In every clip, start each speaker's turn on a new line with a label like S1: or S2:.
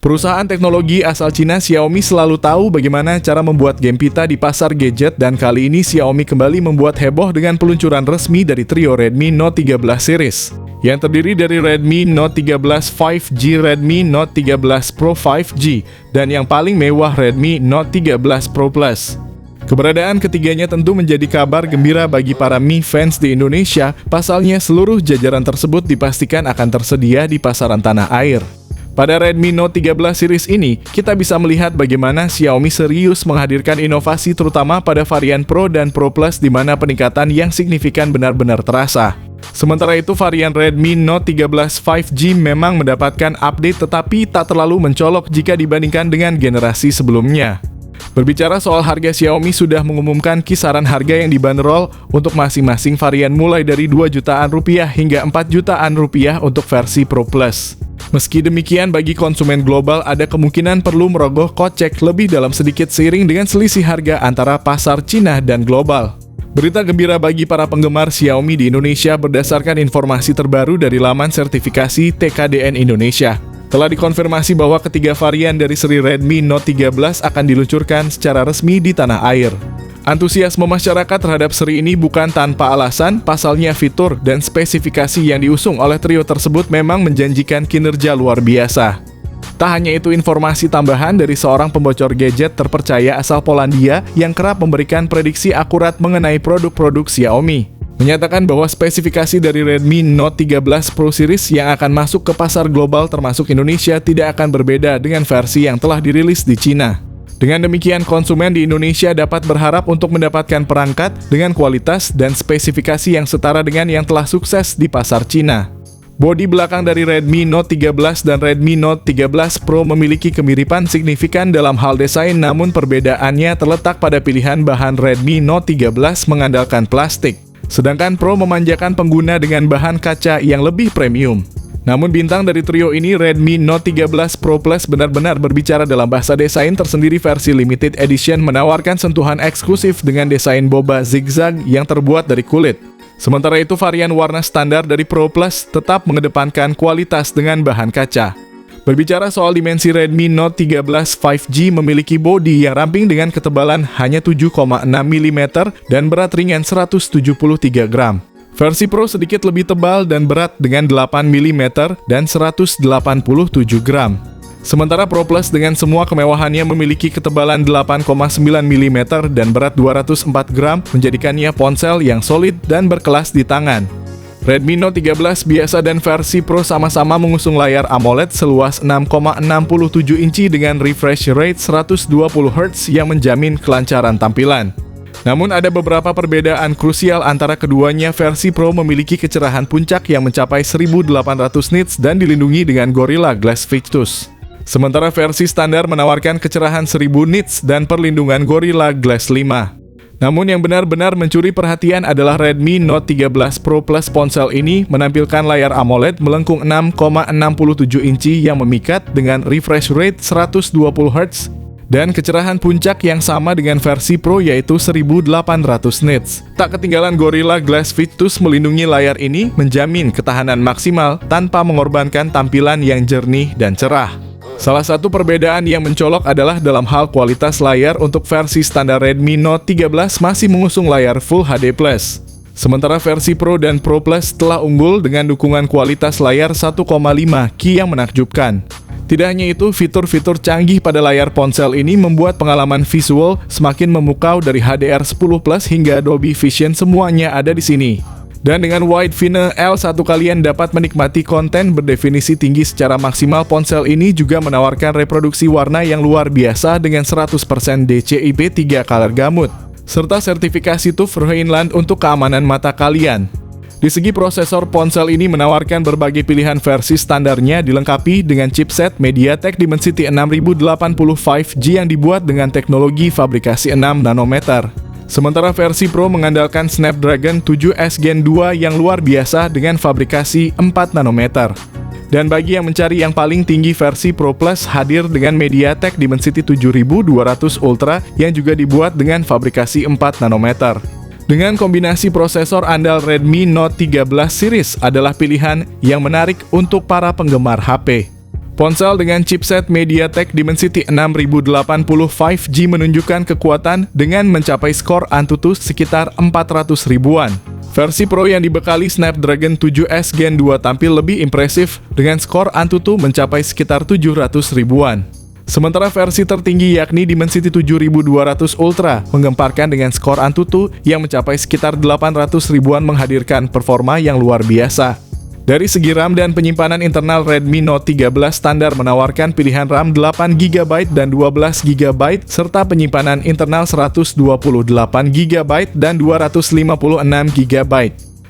S1: Perusahaan teknologi asal Cina Xiaomi selalu tahu bagaimana cara membuat game pita di pasar gadget, dan kali ini Xiaomi kembali membuat heboh dengan peluncuran resmi dari trio Redmi Note 13 series yang terdiri dari Redmi Note 13 5G, Redmi Note 13 Pro 5G, dan yang paling mewah Redmi Note 13 Pro Plus. Keberadaan ketiganya tentu menjadi kabar gembira bagi para Mi fans di Indonesia. Pasalnya seluruh jajaran tersebut dipastikan akan tersedia di pasaran tanah air. Pada Redmi Note 13 series ini, kita bisa melihat bagaimana Xiaomi serius menghadirkan inovasi terutama pada varian Pro dan Pro Plus di mana peningkatan yang signifikan benar-benar terasa. Sementara itu, varian Redmi Note 13 5G memang mendapatkan update tetapi tak terlalu mencolok jika dibandingkan dengan generasi sebelumnya. Berbicara soal harga, Xiaomi sudah mengumumkan kisaran harga yang dibanderol untuk masing-masing varian mulai dari 2 jutaan rupiah hingga 4 jutaan rupiah untuk versi Pro Plus. Meski demikian, bagi konsumen global ada kemungkinan perlu merogoh kocek lebih dalam sedikit seiring dengan selisih harga antara pasar Cina dan global. Berita gembira bagi para penggemar Xiaomi di Indonesia berdasarkan informasi terbaru dari laman sertifikasi TKDN Indonesia. Telah dikonfirmasi bahwa ketiga varian dari seri Redmi Note 13 akan diluncurkan secara resmi di tanah air. Antusiasme masyarakat terhadap seri ini bukan tanpa alasan, pasalnya fitur dan spesifikasi yang diusung oleh trio tersebut memang menjanjikan kinerja luar biasa. Tak hanya itu, informasi tambahan dari seorang pembocor gadget terpercaya asal Polandia yang kerap memberikan prediksi akurat mengenai produk-produk Xiaomi menyatakan bahwa spesifikasi dari Redmi Note 13 Pro Series yang akan masuk ke pasar global termasuk Indonesia tidak akan berbeda dengan versi yang telah dirilis di Cina. Dengan demikian, konsumen di Indonesia dapat berharap untuk mendapatkan perangkat dengan kualitas dan spesifikasi yang setara dengan yang telah sukses di pasar Cina. Bodi belakang dari Redmi Note 13 dan Redmi Note 13 Pro memiliki kemiripan signifikan dalam hal desain, namun perbedaannya terletak pada pilihan bahan. Redmi Note 13 mengandalkan plastik, sedangkan Pro memanjakan pengguna dengan bahan kaca yang lebih premium. Namun bintang dari trio ini, Redmi Note 13 Pro Plus, benar-benar berbicara dalam bahasa desain tersendiri. Versi limited edition menawarkan sentuhan eksklusif dengan desain boba zigzag yang terbuat dari kulit. Sementara itu, varian warna standar dari Pro Plus tetap mengedepankan kualitas dengan bahan kaca. Berbicara soal dimensi, Redmi Note 13 5G memiliki bodi yang ramping dengan ketebalan hanya 7,6 mm dan berat ringan 173 gram. Versi Pro sedikit lebih tebal dan berat dengan 8 mm dan 187 gram. Sementara Pro Plus dengan semua kemewahannya memiliki ketebalan 8,9 mm dan berat 204 gram, menjadikannya ponsel yang solid dan berkelas di tangan. Redmi Note 13 biasa dan versi Pro sama-sama mengusung layar AMOLED seluas 6,67 inci dengan refresh rate 120 Hz yang menjamin kelancaran tampilan. Namun ada beberapa perbedaan krusial antara keduanya. Versi Pro memiliki kecerahan puncak yang mencapai 1800 nits dan dilindungi dengan Gorilla Glass Victus. Sementara versi standar menawarkan kecerahan 1000 nits dan perlindungan Gorilla Glass 5. Namun yang benar-benar mencuri perhatian adalah Redmi Note 13 Pro Plus. Ponsel ini menampilkan layar AMOLED melengkung 6,67 inci yang memikat dengan refresh rate 120 Hz dan kecerahan puncak yang sama dengan versi Pro yaitu 1800 nits. Tak ketinggalan, Gorilla Glass Victus melindungi layar ini, menjamin ketahanan maksimal tanpa mengorbankan tampilan yang jernih dan cerah. Salah satu perbedaan yang mencolok adalah dalam hal kualitas layar. Untuk versi standar Redmi Note 13 masih mengusung layar Full HD+. Sementara versi Pro dan Pro Plus telah unggul dengan dukungan kualitas layar 1,5K yang menakjubkan. Tidak hanya itu, fitur-fitur canggih pada layar ponsel ini membuat pengalaman visual semakin memukau. Dari HDR10 Plus hingga Dolby Vision, semuanya ada di sini. Dan dengan Wide View L1 kalian dapat menikmati konten berdefinisi tinggi secara maksimal. Ponsel ini juga menawarkan reproduksi warna yang luar biasa dengan 100% DCI-P 3 color gamut, serta sertifikasi TÜV Rheinland untuk keamanan mata kalian. Di segi prosesor, ponsel ini menawarkan berbagai pilihan. Versi standarnya dilengkapi dengan chipset MediaTek Dimensity 6080 5G yang dibuat dengan teknologi fabrikasi 6 nanometer. Sementara versi Pro mengandalkan Snapdragon 7S Gen 2 yang luar biasa dengan fabrikasi 4 nanometer. Dan bagi yang mencari yang paling tinggi, versi Pro Plus hadir dengan MediaTek Dimensity 7200 Ultra yang juga dibuat dengan fabrikasi 4 nanometer. Dengan kombinasi prosesor andal, Redmi Note 13 series adalah pilihan yang menarik untuk para penggemar HP. Ponsel dengan chipset MediaTek Dimensity 6080 5G menunjukkan kekuatan dengan mencapai skor Antutu sekitar 400 ribuan. Versi Pro yang dibekali Snapdragon 7S Gen 2 tampil lebih impresif dengan skor Antutu mencapai sekitar 700 ribuan. Sementara versi tertinggi yakni Dimensity 7200 Ultra menggemparkan dengan skor Antutu yang mencapai sekitar 800 ribuan menghadirkan performa yang luar biasa. Dari segi RAM dan penyimpanan internal, Redmi Note 13 standar menawarkan pilihan RAM 8GB dan 12GB serta penyimpanan internal 128GB dan 256GB.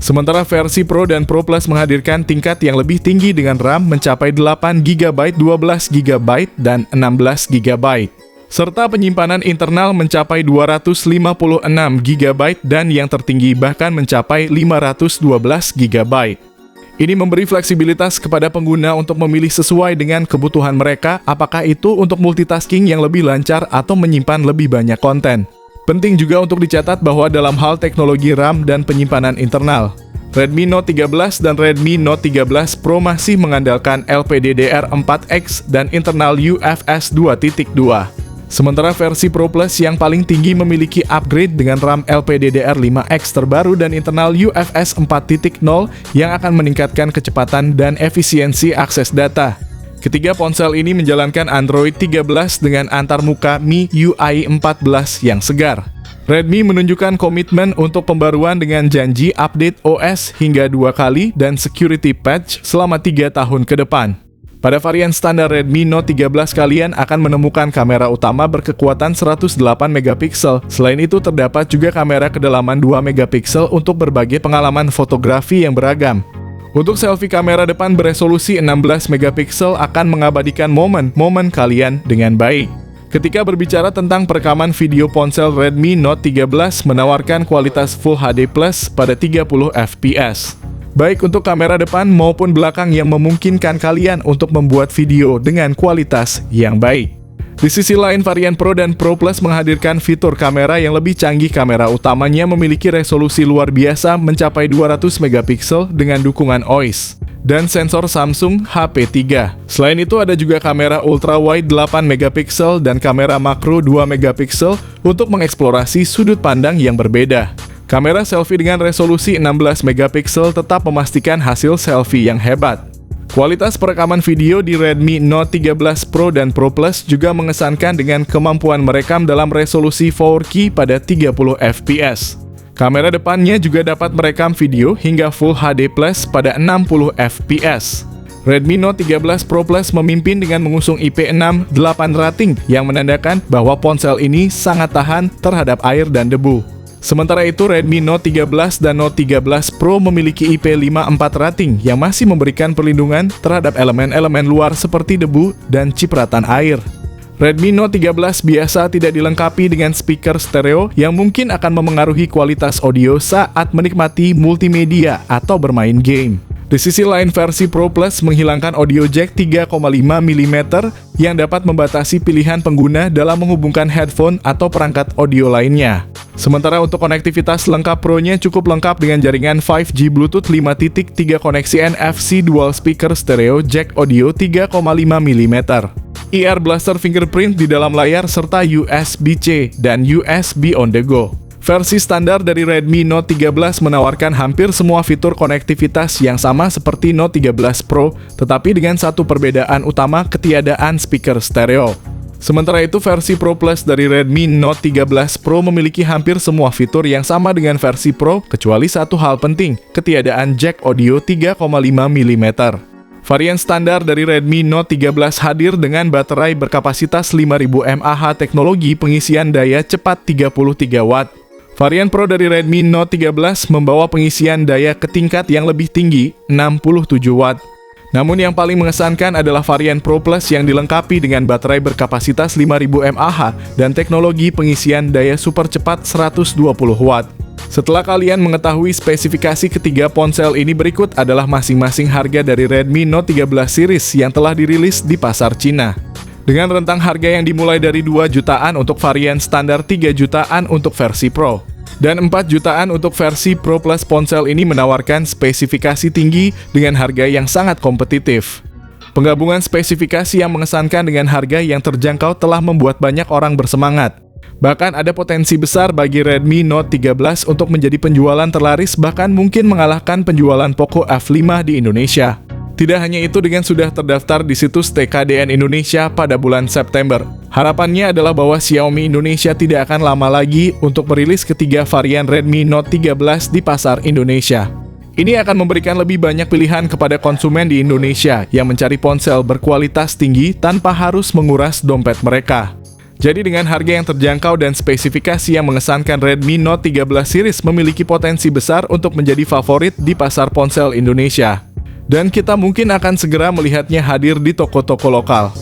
S1: Sementara versi Pro dan Pro Plus menghadirkan tingkat yang lebih tinggi dengan RAM mencapai 8GB, 12GB, dan 16GB. Serta penyimpanan internal mencapai 256GB dan yang tertinggi bahkan mencapai 512GB. Ini memberi fleksibilitas kepada pengguna untuk memilih sesuai dengan kebutuhan mereka, apakah itu untuk multitasking yang lebih lancar atau menyimpan lebih banyak konten. Penting juga untuk dicatat bahwa dalam hal teknologi RAM dan penyimpanan internal, Redmi Note 13 dan Redmi Note 13 Pro masih mengandalkan LPDDR4X dan internal UFS 2.2. Sementara versi Pro Plus yang paling tinggi memiliki upgrade dengan RAM LPDDR5X terbaru dan internal UFS 4.0 yang akan meningkatkan kecepatan dan efisiensi akses data. Ketiga ponsel ini menjalankan Android 13 dengan antarmuka MIUI 14 yang segar. Redmi menunjukkan komitmen untuk pembaruan dengan janji update OS hingga 2 kali dan security patch selama 3 tahun ke depan. Pada varian standar Redmi Note 13 kalian akan menemukan kamera utama berkekuatan 108MP. Selain itu terdapat juga kamera kedalaman 2MP untuk berbagai pengalaman fotografi yang beragam. Untuk selfie, kamera depan beresolusi 16MP akan mengabadikan momen-momen kalian dengan baik. Ketika berbicara tentang perekaman video, ponsel Redmi Note 13 menawarkan kualitas Full HD Plus pada 30fps. Baik untuk kamera depan maupun belakang yang memungkinkan kalian untuk membuat video dengan kualitas yang baik. Di sisi lain, varian Pro dan Pro Plus menghadirkan fitur kamera yang lebih canggih. Kamera utamanya memiliki resolusi luar biasa mencapai 200MP dengan dukungan OIS dan sensor Samsung HP3. Selain itu ada juga kamera ultra wide 8MP dan kamera makro 2MP untuk mengeksplorasi sudut pandang yang berbeda. Kamera selfie dengan resolusi 16MP tetap memastikan hasil selfie yang hebat. Kualitas perekaman video di Redmi Note 13 Pro dan Pro Plus juga mengesankan dengan kemampuan merekam dalam resolusi 4K pada 30fps. Kamera depannya juga dapat merekam video hingga Full HD Plus pada 60fps. Redmi Note 13 Pro Plus memimpin dengan mengusung IP68 rating yang menandakan bahwa ponsel ini sangat tahan terhadap air dan debu. Sementara itu, Redmi Note 13 dan Note 13 Pro memiliki IP54 rating yang masih memberikan perlindungan terhadap elemen-elemen luar seperti debu dan cipratan air. Redmi Note 13 biasa tidak dilengkapi dengan speaker stereo yang mungkin akan memengaruhi kualitas audio saat menikmati multimedia atau bermain game. Di sisi lain, versi Pro Plus menghilangkan audio jack 3,5mm yang dapat membatasi pilihan pengguna dalam menghubungkan headphone atau perangkat audio lainnya. Sementara untuk konektivitas lengkap, Pro-nya cukup lengkap dengan jaringan 5G Bluetooth 5.3 koneksi NFC dual speaker stereo jack audio 3,5mm, IR Blaster fingerprint di dalam layar serta USB-C dan USB on the go. Versi standar dari Redmi Note 13 menawarkan hampir semua fitur konektivitas yang sama seperti Note 13 Pro, tetapi dengan satu perbedaan utama, ketiadaan speaker stereo. Sementara itu, versi Pro Plus dari Redmi Note 13 Pro memiliki hampir semua fitur yang sama dengan versi Pro, kecuali satu hal penting, ketiadaan jack audio 3,5mm. Varian standar dari Redmi Note 13 hadir dengan baterai berkapasitas 5000 mAh teknologi pengisian daya cepat 33W. Varian Pro dari Redmi Note 13 membawa pengisian daya ke tingkat yang lebih tinggi, 67W. Namun yang paling mengesankan adalah varian Pro Plus yang dilengkapi dengan baterai berkapasitas 5000 mAh dan teknologi pengisian daya super cepat 120W. Setelah kalian mengetahui spesifikasi ketiga ponsel ini, berikut adalah masing-masing harga dari Redmi Note 13 series yang telah dirilis di pasar Cina. Dengan rentang harga yang dimulai dari 2 jutaan untuk varian standar, 3 jutaan untuk versi Pro, dan 4 jutaan untuk versi Pro Plus. Ponsel ini menawarkan spesifikasi tinggi dengan harga yang sangat kompetitif. Penggabungan spesifikasi yang mengesankan dengan harga yang terjangkau telah membuat banyak orang bersemangat. Bahkan ada potensi besar bagi Redmi Note 13 untuk menjadi penjualan terlaris, bahkan mungkin mengalahkan penjualan Poco F5 di Indonesia. Tidak hanya itu, dengan sudah terdaftar di situs TKDN Indonesia pada bulan September, harapannya adalah bahwa Xiaomi Indonesia tidak akan lama lagi untuk merilis ketiga varian Redmi Note 13 di pasar Indonesia. Ini akan memberikan lebih banyak pilihan kepada konsumen di Indonesia yang mencari ponsel berkualitas tinggi tanpa harus menguras dompet mereka. Jadi dengan harga yang terjangkau dan spesifikasi yang mengesankan, Redmi Note 13 series memiliki potensi besar untuk menjadi favorit di pasar ponsel Indonesia. Dan kita mungkin akan segera melihatnya hadir di toko-toko lokal.